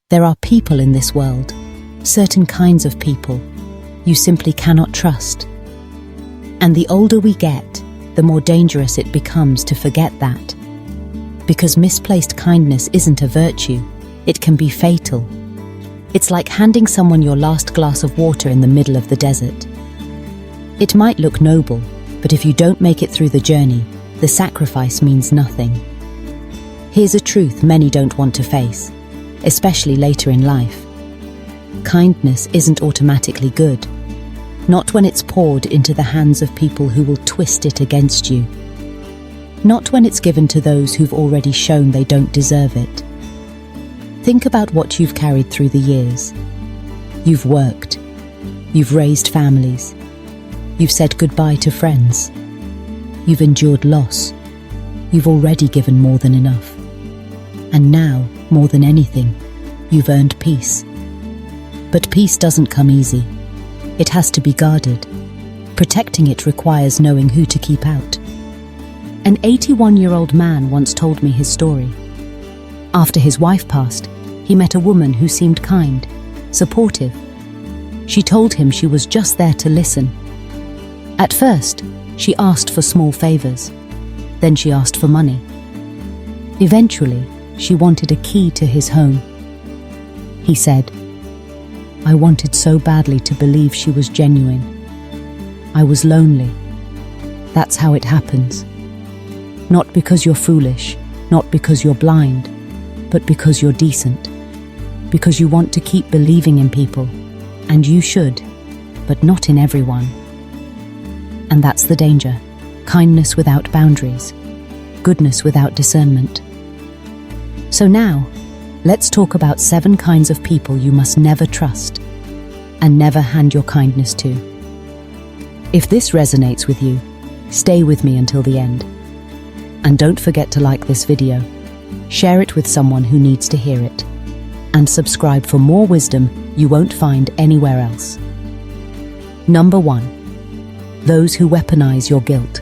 There are people in this world, certain kinds of people, you simply cannot trust. And the older we get, the more dangerous it becomes to forget that. Because misplaced kindness isn't a virtue, it can be fatal. It's like handing someone your last glass of water in the middle of the desert. It might look noble, but if you don't make it through the journey, the sacrifice means nothing. Here's a truth many don't want to face, especially later in life. Kindness isn't automatically good, not when it's poured into the hands of people who will twist it against you. Not when it's given to those who've already shown they don't deserve it. Think about what you've carried through the years. You've worked. You've raised families. You've said goodbye to friends. You've endured loss. You've already given more than enough. And now, more than anything, you've earned peace. But peace doesn't come easy. It has to be guarded. Protecting it requires knowing who to keep out. An 81-year-old man once told me his story. After his wife passed, he met a woman who seemed kind, supportive. She told him she was just there to listen. At first, she asked for small favors. Then she asked for money. Eventually, she wanted a key to his home. He said, "I wanted so badly to believe she was genuine. I was lonely. That's how it happens. Not because you're foolish, not because you're blind, but because you're decent. Because you want to keep believing in people, and you should, but not in everyone." And that's the danger. Kindness without boundaries. Goodness without discernment. So now, let's talk about 7 kinds of people you must never trust and never hand your kindness to. If this resonates with you, stay with me until the end. And don't forget to like this video, share it with someone who needs to hear it, and subscribe for more wisdom you won't find anywhere else. Number 1. Those who weaponize your guilt.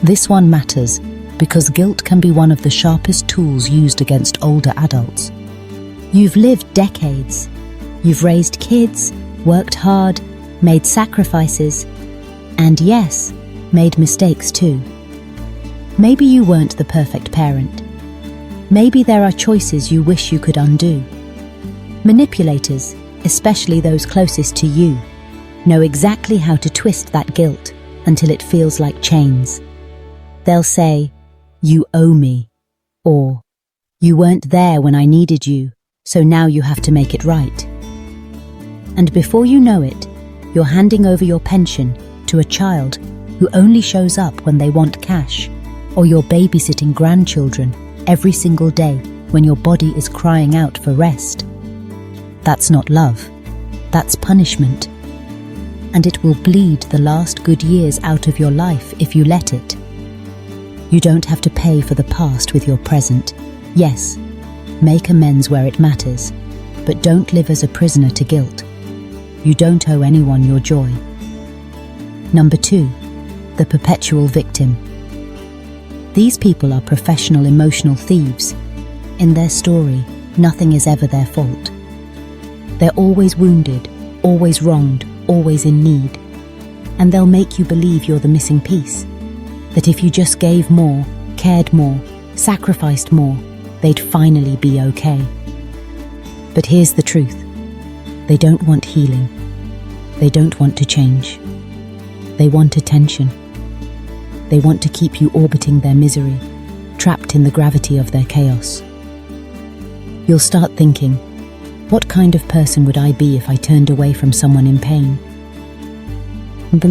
This one matters because guilt can be one of the sharpest tools used against older adults. You've lived decades. You've raised kids, worked hard, made sacrifices, and yes, made mistakes too. Maybe you weren't the perfect parent. Maybe there are choices you wish you could undo. Manipulators, especially those closest to you, know exactly how to twist that guilt until it feels like chains. They'll say, "You owe me," or "You weren't there when I needed you, so now you have to make it right." And before you know it, you're handing over your pension to a child who only shows up when they want cash, or you're babysitting grandchildren every single day when your body is crying out for rest. That's not love. That's punishment. And it will bleed the last good years out of your life if you let it. You don't have to pay for the past with your present. Yes, make amends where it matters, but don't live as a prisoner to guilt. You don't owe anyone your joy. Number 2, the perpetual victim. These people are professional emotional thieves. In their story, nothing is ever their fault. They're always wounded, always wronged, always in need. And they'll make you believe you're the missing piece. That if you just gave more, cared more, sacrificed more, they'd finally be okay. But here's the truth. They don't want healing. They don't want to change. They want attention. They want to keep you orbiting their misery, trapped in the gravity of their chaos. You'll start thinking, what kind of person would I be if I turned away from someone in pain? And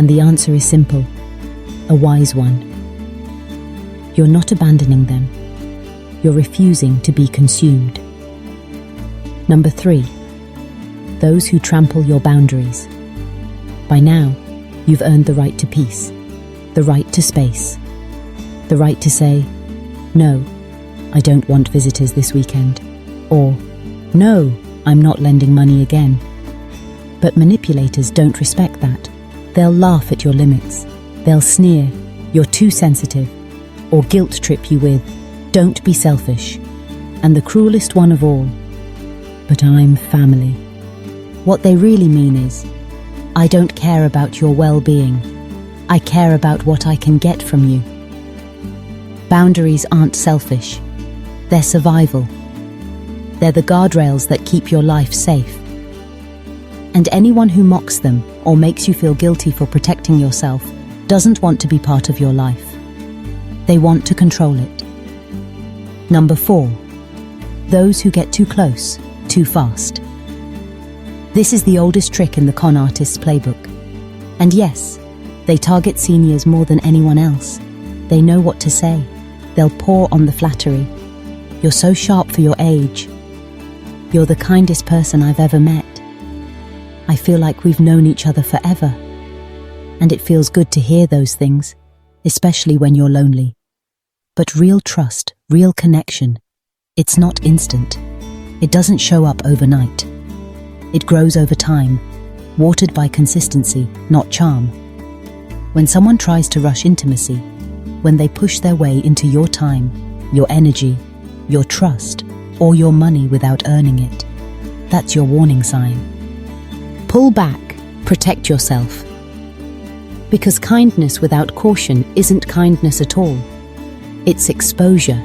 the answer is simple, a wise one. You're not abandoning them. You're refusing to be consumed. Number 3, those who trample your boundaries. By now, you've earned the right to peace, the right to space, the right to say, "No, I don't want visitors this weekend," or "No, I'm not lending money again." But manipulators don't respect that. They'll laugh at your limits. They'll sneer, "You're too sensitive," or guilt trip you with, "Don't be selfish, and the cruelest one of all, but I'm family. What they really mean is, I don't care about your well-being. I care about what I can get from you. Boundaries aren't selfish. They're survival. They're the guardrails that keep your life safe. And anyone who mocks them or makes you feel guilty for protecting yourself doesn't want to be part of your life. They want to control it. Number 4. Those who get too close, too fast. This is the oldest trick in the con artist's playbook. And yes, they target seniors more than anyone else. They know what to say. They'll pour on the flattery. You're so sharp for your age. You're the kindest person I've ever met. I feel like we've known each other forever. And it feels good to hear those things, especially when you're lonely. But real trust, real connection, it's not instant. It doesn't show up overnight. It grows over time, watered by consistency, not charm. When someone tries to rush intimacy, when they push their way into your time, your energy, your trust, or your money without earning it, that's your warning sign. Pull back, protect yourself. Because kindness without caution isn't kindness at all. It's exposure.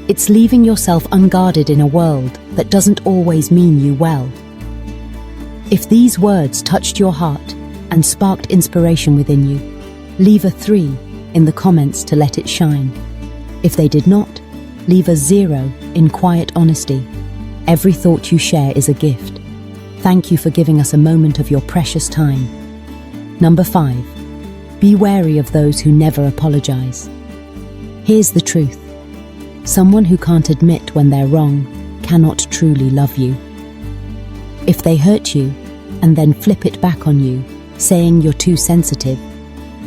It's leaving yourself unguarded in a world that doesn't always mean you well. If these words touched your heart and sparked inspiration within you, leave a 3 in the comments to let it shine. If they did not, leave a 0 in quiet honesty. Every thought you share is a gift. Thank you for giving us a moment of your precious time. Number 5. Be wary of those who never apologize. Here's the truth. Someone who can't admit when they're wrong cannot truly love you. If they hurt you and then flip it back on you, saying you're too sensitive,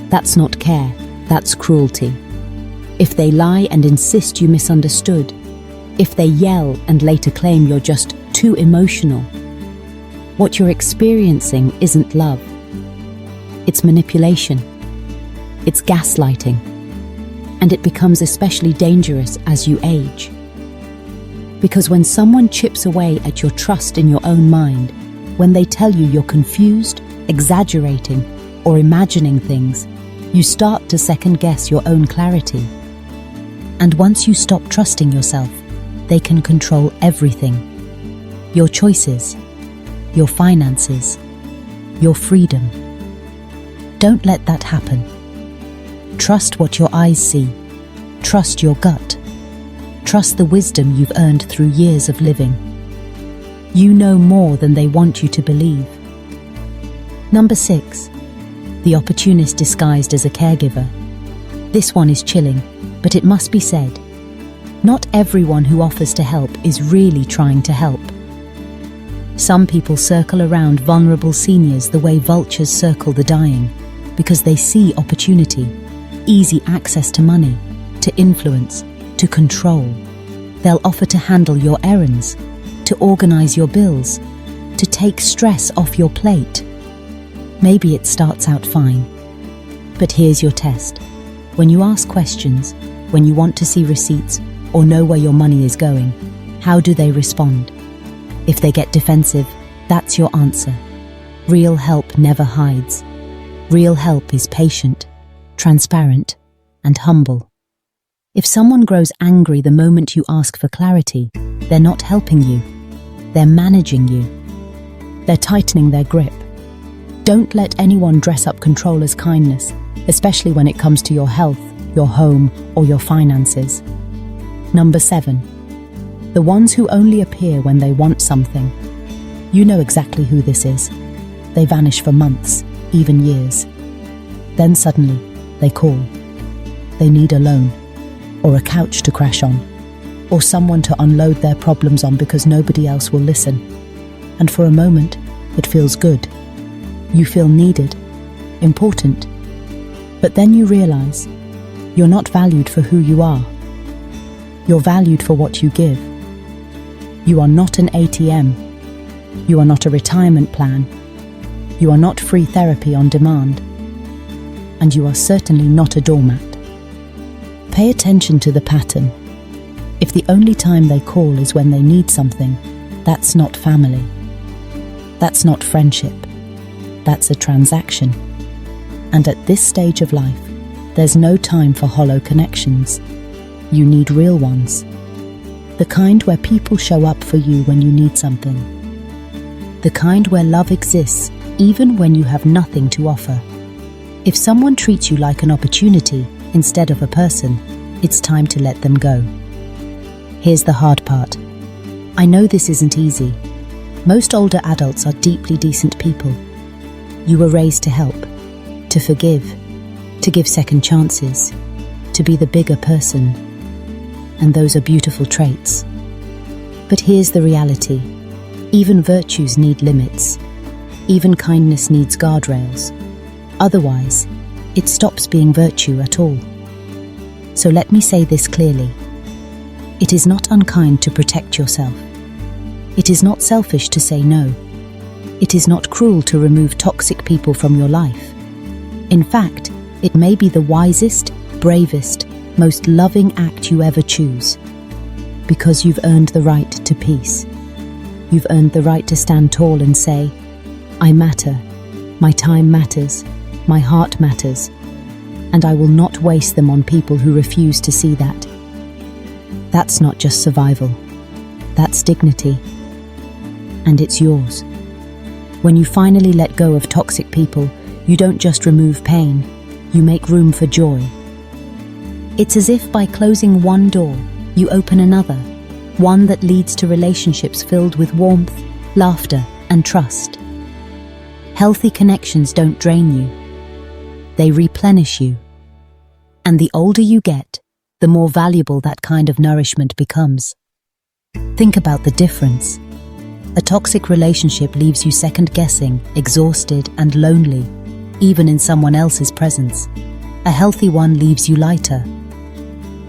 that's not care, that's cruelty. If they lie and insist you misunderstood, if they yell and later claim you're just too emotional, what you're experiencing isn't love. It's manipulation. It's gaslighting. And it becomes especially dangerous as you age. Because when someone chips away at your trust in your own mind, when they tell you you're confused, exaggerating, or imagining things, you start to second-guess your own clarity. And once you stop trusting yourself, they can control everything. Your choices, your finances, your freedom. Don't let that happen. Trust what your eyes see. Trust your gut. Trust the wisdom you've earned through years of living. You know more than they want you to believe. Number 6. The opportunist disguised as a caregiver. This one is chilling, but it must be said. Not everyone who offers to help is really trying to help. Some people circle around vulnerable seniors the way vultures circle the dying, because they see opportunity, easy access to money, to influence, to control. They'll offer to handle your errands, to organize your bills, to take stress off your plate. Maybe it starts out fine. But here's your test. When you ask questions, when you want to see receipts or know where your money is going, how do they respond? If they get defensive, that's your answer. Real help never hides. Real help is patient, transparent, and humble. If someone grows angry the moment you ask for clarity, they're not helping you. They're managing you. They're tightening their grip. Don't let anyone dress up control as kindness, especially when it comes to your health, your home, or your finances. Number 7. The ones who only appear when they want something. You know exactly who this is. They vanish for months, even years. Then suddenly, they call. They need a loan, or a couch to crash on, or someone to unload their problems on because nobody else will listen. And for a moment, it feels good. You feel needed, important. But then you realize you're not valued for who you are. You're valued for what you give. You are not an ATM. You are not a retirement plan. You are not free therapy on demand. And you are certainly not a doormat. Pay attention to the pattern. If the only time they call is when they need something, that's not family. That's not friendship. That's a transaction. And at this stage of life, there's no time for hollow connections. You need real ones. The kind where people show up for you when you need something. The kind where love exists even when you have nothing to offer. If someone treats you like an opportunity instead of a person, it's time to let them go. Here's the hard part. I know this isn't easy. Most older adults are deeply decent people. You were raised to help, to forgive, to give second chances, to be the bigger person. And those are beautiful traits. But here's the reality. Even virtues need limits. Even kindness needs guardrails. Otherwise, it stops being virtue at all. So let me say this clearly. It is not unkind to protect yourself. It is not selfish to say no. It is not cruel to remove toxic people from your life. In fact, it may be the wisest, bravest, most loving act you ever choose. Because you've earned the right to peace. You've earned the right to stand tall and say, I matter, my time matters, my heart matters, and I will not waste them on people who refuse to see that. That's not just survival, that's dignity. And it's yours. When you finally let go of toxic people, you don't just remove pain, you make room for joy. It's as if by closing one door, you open another, one that leads to relationships filled with warmth, laughter, and trust. Healthy connections don't drain you. They replenish you. And the older you get, the more valuable that kind of nourishment becomes. Think about the difference. A toxic relationship leaves you second-guessing, exhausted, and lonely, even in someone else's presence. A healthy one leaves you lighter.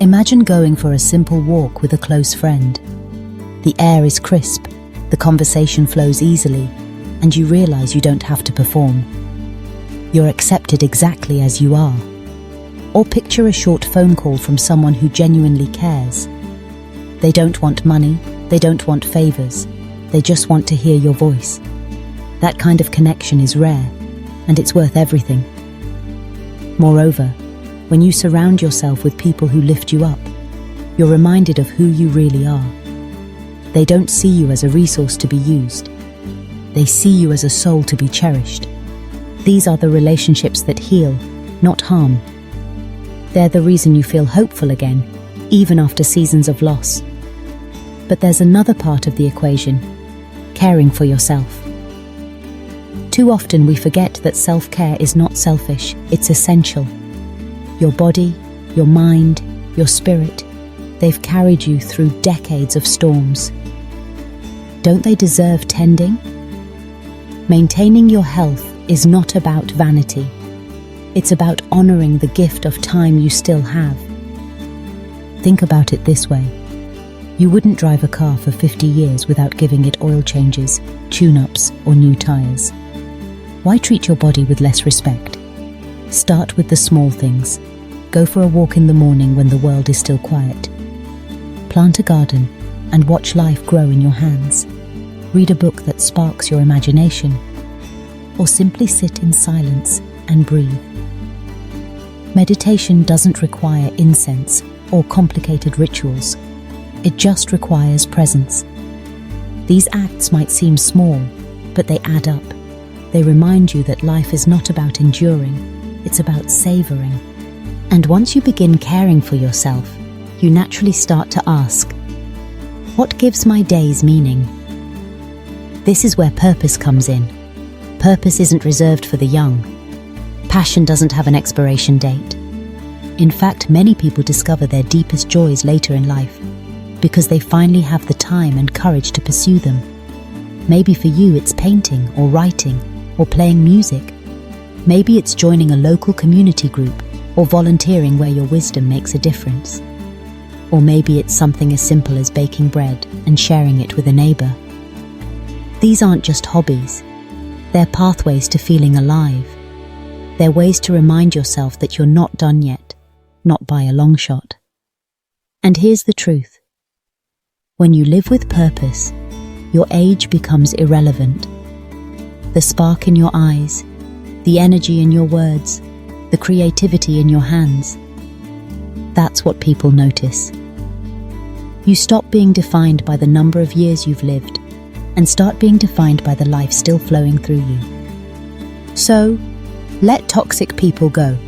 Imagine going for a simple walk with a close friend. The air is crisp, the conversation flows easily, and you realize you don't have to perform. You're accepted exactly as you are. Or picture a short phone call from someone who genuinely cares. They don't want money, they don't want favors, they just want to hear your voice. That kind of connection is rare, and it's worth everything. Moreover, when you surround yourself with people who lift you up, you're reminded of who you really are. They don't see you as a resource to be used. They see you as a soul to be cherished. These are the relationships that heal, not harm. They're the reason you feel hopeful again, even after seasons of loss. But there's another part of the equation: caring for yourself. Too often we forget that self-care is not selfish, it's essential. Your body, your mind, your spirit, they've carried you through decades of storms. Don't they deserve tending? Maintaining your health is not about vanity. It's about honoring the gift of time you still have. Think about it this way. You wouldn't drive a car for 50 years without giving it oil changes, tune-ups, or new tires. Why treat your body with less respect? Start with the small things. Go for a walk in the morning when the world is still quiet. Plant a garden and watch life grow in your hands. Read a book that sparks your imagination. Or simply sit in silence and breathe. Meditation doesn't require incense or complicated rituals. It just requires presence. These acts might seem small, but they add up. They remind you that life is not about enduring, it's about savoring. And once you begin caring for yourself, you naturally start to ask, what gives my days meaning? This is where purpose comes in. Purpose isn't reserved for the young. Passion doesn't have an expiration date. In fact, many people discover their deepest joys later in life because they finally have the time and courage to pursue them. Maybe for you it's painting or writing or playing music. Maybe it's joining a local community group or volunteering where your wisdom makes a difference. Or maybe it's something as simple as baking bread and sharing it with a neighbor. These aren't just hobbies. They're pathways to feeling alive. They're ways to remind yourself that you're not done yet, not by a long shot. And here's the truth. When you live with purpose, your age becomes irrelevant. The spark in your eyes, the energy in your words, the creativity in your hands, that's what people notice. You stop being defined by the number of years you've lived and start being defined by the life still flowing through you. So, let toxic people go.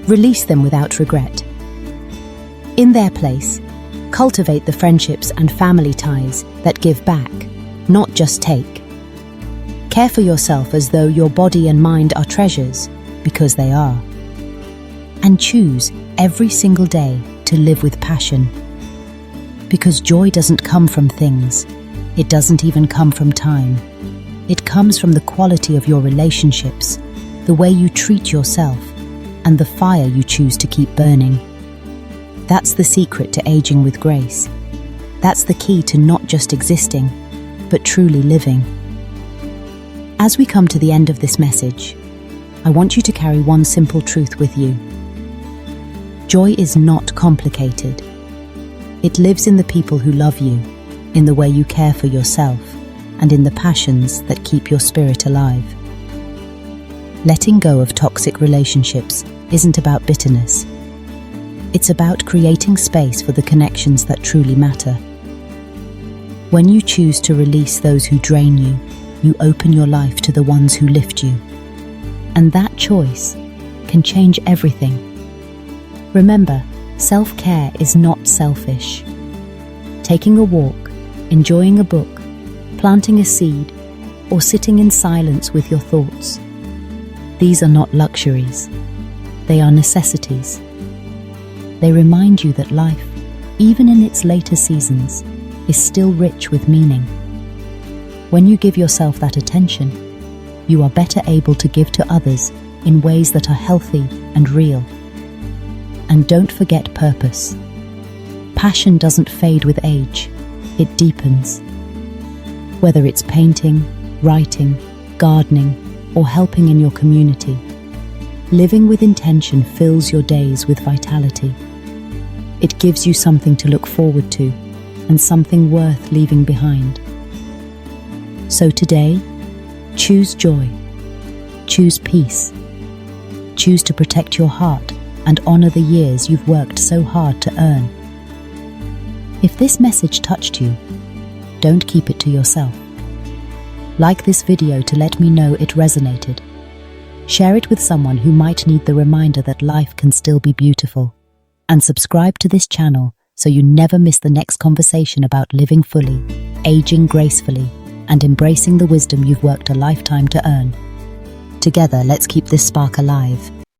Release them without regret. In their place, cultivate the friendships and family ties that give back, not just take. Care for yourself as though your body and mind are treasures, because they are. And choose every single day to live with passion. Because joy doesn't come from things. It doesn't even come from time. It comes from the quality of your relationships, the way you treat yourself, and the fire you choose to keep burning. That's the secret to aging with grace. That's the key to not just existing, but truly living. As we come to the end of this message, I want you to carry one simple truth with you. Joy is not complicated. It lives in the people who love you, in the way you care for yourself, and in the passions that keep your spirit alive. Letting go of toxic relationships isn't about bitterness. It's about creating space for the connections that truly matter. When you choose to release those who drain you, you open your life to the ones who lift you. And that choice can change everything. Remember, self-care is not selfish. Taking a walk, enjoying a book, planting a seed, or sitting in silence with your thoughts. These are not luxuries. They are necessities. They remind you that life, even in its later seasons, is still rich with meaning. When you give yourself that attention, you are better able to give to others in ways that are healthy and real. And don't forget purpose. Passion doesn't fade with age, it deepens. Whether it's painting, writing, gardening, or helping in your community, living with intention fills your days with vitality. It gives you something to look forward to and something worth leaving behind. So today, choose joy, choose peace, choose to protect your heart and honor the years you've worked so hard to earn. If this message touched you, don't keep it to yourself. Like this video to let me know it resonated. Share it with someone who might need the reminder that life can still be beautiful. And subscribe to this channel so you never miss the next conversation about living fully, aging gracefully, and embracing the wisdom you've worked a lifetime to earn. Together, let's keep this spark alive.